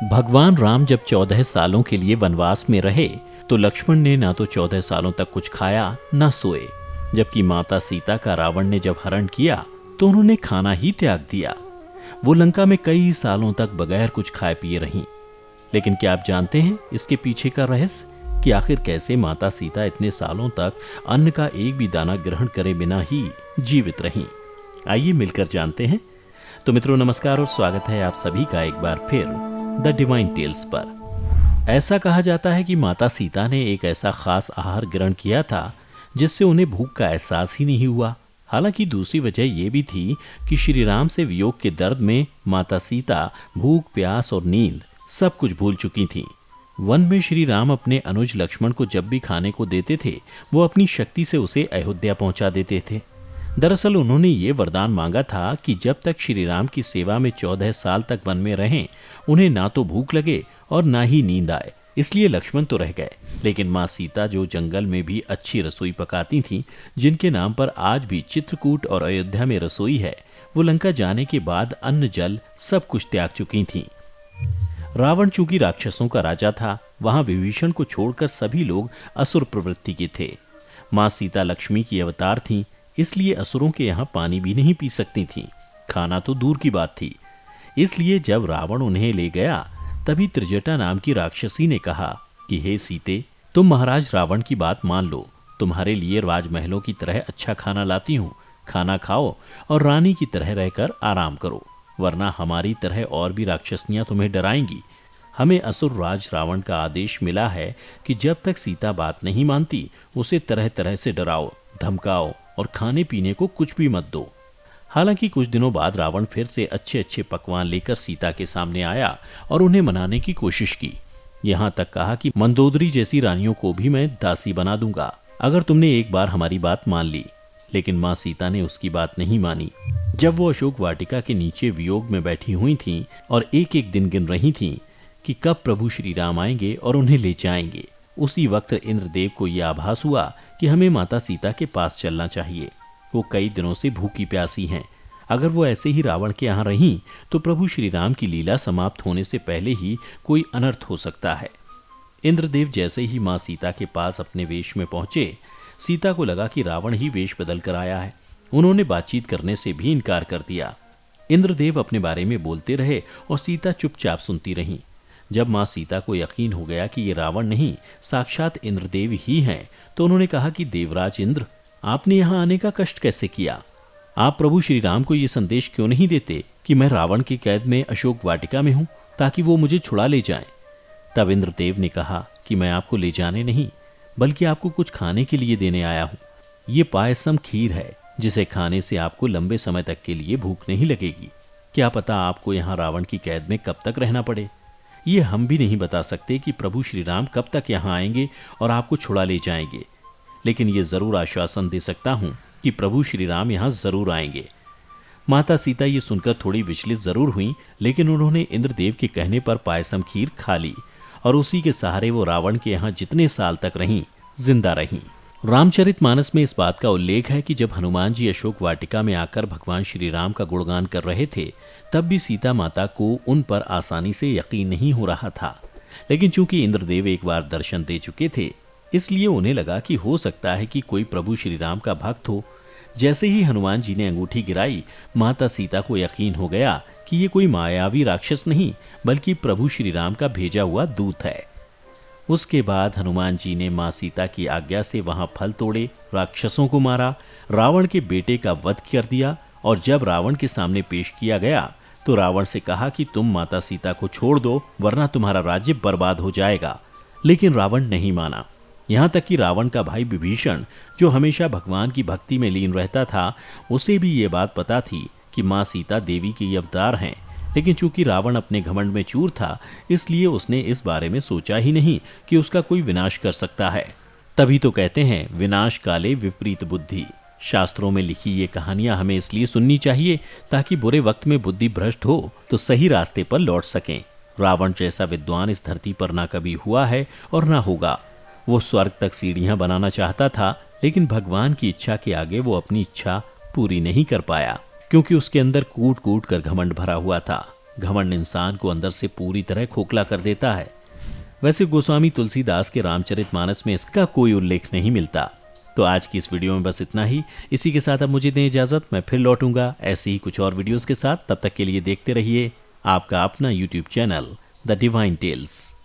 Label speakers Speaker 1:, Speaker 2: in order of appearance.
Speaker 1: भगवान राम जब 14 सालों के लिए वनवास में रहे तो लक्ष्मण ने ना तो 14 सालों तक कुछ खाया ना सोए। जबकि माता सीता का रावण ने जब हरण किया तो उन्होंने खाना ही त्याग दिया। वो लंका में कई सालों तक बगैर कुछ खाए पिए रहीं। लेकिन क्या आप जानते हैं इसके पीछे का रहस्य, कि आखिर कैसे माता सीता इतने सालों तक अन्न का एक भी दाना ग्रहण करे बिना ही जीवित रहीं? आइए मिलकर जानते हैं। तो मित्रों नमस्कार और स्वागत है आप सभी का एक बार फिर द डिवाइन टेल्स पर। ऐसा कहा जाता है कि माता सीता ने एक ऐसा खास आहार ग्रहण किया था जिससे उन्हें भूख का एहसास ही नहीं हुआ। हालांकि दूसरी वजह यह भी थी कि श्री राम से वियोग के दर्द में माता सीता भूख, प्यास और नींद सब कुछ भूल चुकी थीं। वन में श्री राम अपने अनुज लक्ष्मण को जब भी खाने को देते थे वो अपनी शक्ति से उसे अयोध्या पहुंचा देते थे। दरअसल उन्होंने ये वरदान मांगा था कि जब तक श्री राम की सेवा में 14 साल तक वन में रहें उन्हें ना तो भूख लगे और ना ही नींद आए। इसलिए लक्ष्मण तो रह गए, लेकिन माँ सीता जो जंगल में भी अच्छी रसोई पकाती थीं, जिनके नाम पर आज भी चित्रकूट और अयोध्या में रसोई है, वो लंका जाने के बाद अन्न जल सब कुछ त्याग चुकी थीं। रावण चूंकि राक्षसों का राजा था, वहां विभीषण को छोड़कर सभी लोग असुर प्रवृत्ति के थे। माँ सीता लक्ष्मी की अवतार थीं, इसलिए असुरों के यहाँ पानी भी नहीं पी सकती थीं, खाना तो दूर की बात थी। इसलिए जब रावण उन्हें ले गया तभी त्रिजटा नाम की राक्षसी ने कहा कि हे सीते, तुम महाराज रावण की बात मान लो, तुम्हारे लिए राजमहलों की तरह अच्छा खाना लाती हूँ, खाना खाओ और रानी की तरह रहकर आराम करो, वरना हमारी तरह और भी राक्षसनियां तुम्हें डराएंगी। हमें असुर राज रावण का आदेश मिला है कि जब तक सीता बात नहीं मानती उसे तरह तरह से डराओ, धमकाओ और खाने पीने को कुछ भी मत दो। हालांकि कुछ दिनों बाद रावण फिर से अच्छे अच्छे पकवान लेकर सीता के सामने आया और उन्हें मनाने की कोशिश की। यहां तक कहा कि मंदोदरी जैसी रानियों को भी मैं दासी बना दूंगा अगर तुमने एक बार हमारी बात मान ली। लेकिन माँ सीता ने उसकी बात नहीं मानी। जब वो अशोक वाटिका के नीचे वियोग में बैठी हुई थीं और एक एक दिन गिन रही थीं कि कब प्रभु श्री राम आएंगे और उन्हें ले जाएंगे, उसी वक्त इंद्रदेव को यह आभास हुआ कि हमें माता सीता के पास चलना चाहिए। वो कई दिनों से भूखी प्यासी हैं। अगर वो ऐसे ही रावण के यहाँ रहीं तो प्रभु श्री राम की लीला समाप्त होने से पहले ही कोई अनर्थ हो सकता है। इंद्रदेव जैसे ही माँ सीता के पास अपने वेश में पहुंचे, सीता को लगा कि रावण ही वेश बदल कर आया है। उन्होंने बातचीत करने से भी इनकार कर दिया। इंद्रदेव अपने बारे में बोलते रहे और सीता चुपचाप सुनती रहीं। जब माँ सीता को यकीन हो गया कि ये रावण नहीं साक्षात इंद्रदेव ही हैं, तो उन्होंने कहा कि देवराज इंद्र, आपने यहाँ आने का कष्ट कैसे किया? आप प्रभु श्री राम को ये संदेश क्यों नहीं देते कि मैं रावण की कैद में अशोक वाटिका में हूँ, ताकि वो मुझे छुड़ा ले जाएं? तब इंद्रदेव ने कहा कि मैं आपको ले जाने नहीं बल्कि आपको कुछ खाने के लिए देने आया हूँ। ये पायसम खीर है जिसे खाने से आपको लंबे समय तक के लिए भूख नहीं लगेगी। क्या पता आपको यहाँ रावण की कैद में कब तक रहना पड़े। ये हम भी नहीं बता सकते कि प्रभु श्री राम कब तक यहाँ आएंगे और आपको छुड़ा ले जाएंगे, लेकिन ये जरूर आश्वासन दे सकता हूँ कि प्रभु श्री राम यहाँ जरूर आएंगे। माता सीता ये सुनकर थोड़ी विचलित जरूर हुई, लेकिन उन्होंने इंद्रदेव के कहने पर पायसम खीर खा ली और उसी के सहारे वो रावण के यहाँ जितने साल तक रहीं, जिंदा रहीं। रामचरितमानस में इस बात का उल्लेख है कि जब हनुमान जी अशोक वाटिका में आकर भगवान श्री राम का गुणगान कर रहे थे, तब भी सीता माता को उन पर आसानी से यकीन नहीं हो रहा था। लेकिन चूंकि इंद्रदेव एक बार दर्शन दे चुके थे, इसलिए उन्हें लगा कि हो सकता है कि कोई प्रभु श्री राम का भक्त हो। जैसे ही हनुमान जी ने अंगूठी गिराई, माता सीता को यकीन हो गया कि ये कोई मायावी राक्षस नहीं बल्कि प्रभु श्री राम का भेजा हुआ दूत है। उसके बाद हनुमान जी ने माँ सीता की आज्ञा से वहां फल तोड़े, राक्षसों को मारा, रावण के बेटे का वध कर दिया और जब रावण के सामने पेश किया गया तो रावण से कहा कि तुम माता सीता को छोड़ दो वरना तुम्हारा राज्य बर्बाद हो जाएगा। लेकिन रावण नहीं माना। यहाँ तक कि रावण का भाई विभीषण, जो हमेशा भगवान की भक्ति में लीन रहता था, उसे भी ये बात पता थी कि माँ सीता देवी के अवतार हैं। लेकिन चूंकि रावण अपने घमंड में चूर था, इसलिए उसने इस बारे में सोचा ही नहीं कि उसका कोई विनाश कर सकता है। तभी तो कहते हैं विनाश काले विपरीत बुद्धि। शास्त्रों में लिखी ये कहानियां हमें इसलिए सुननी चाहिए ताकि बुरे वक्त में बुद्धि भ्रष्ट हो तो सही रास्ते पर लौट सकें। रावण जैसा विद्वान इस धरती पर ना कभी हुआ है और ना होगा। वो स्वर्ग तक सीढ़ियां बनाना चाहता था, लेकिन भगवान की इच्छा के आगे वो अपनी इच्छा पूरी नहीं कर पाया, क्योंकि उसके अंदर कूट कूट कर घमंड भरा हुआ था। घमंड इंसान को अंदर से पूरी तरह खोखला कर देता है। वैसे गोस्वामी तुलसीदास के रामचरितमानस में इसका कोई उल्लेख नहीं मिलता। तो आज की इस वीडियो में बस इतना ही। इसी के साथ अब मुझे दें इजाजत, मैं फिर लौटूंगा ऐसे ही कुछ और वीडियोस के साथ। तब तक के लिए देखते रहिए आपका अपना YouTube channel the divine tales.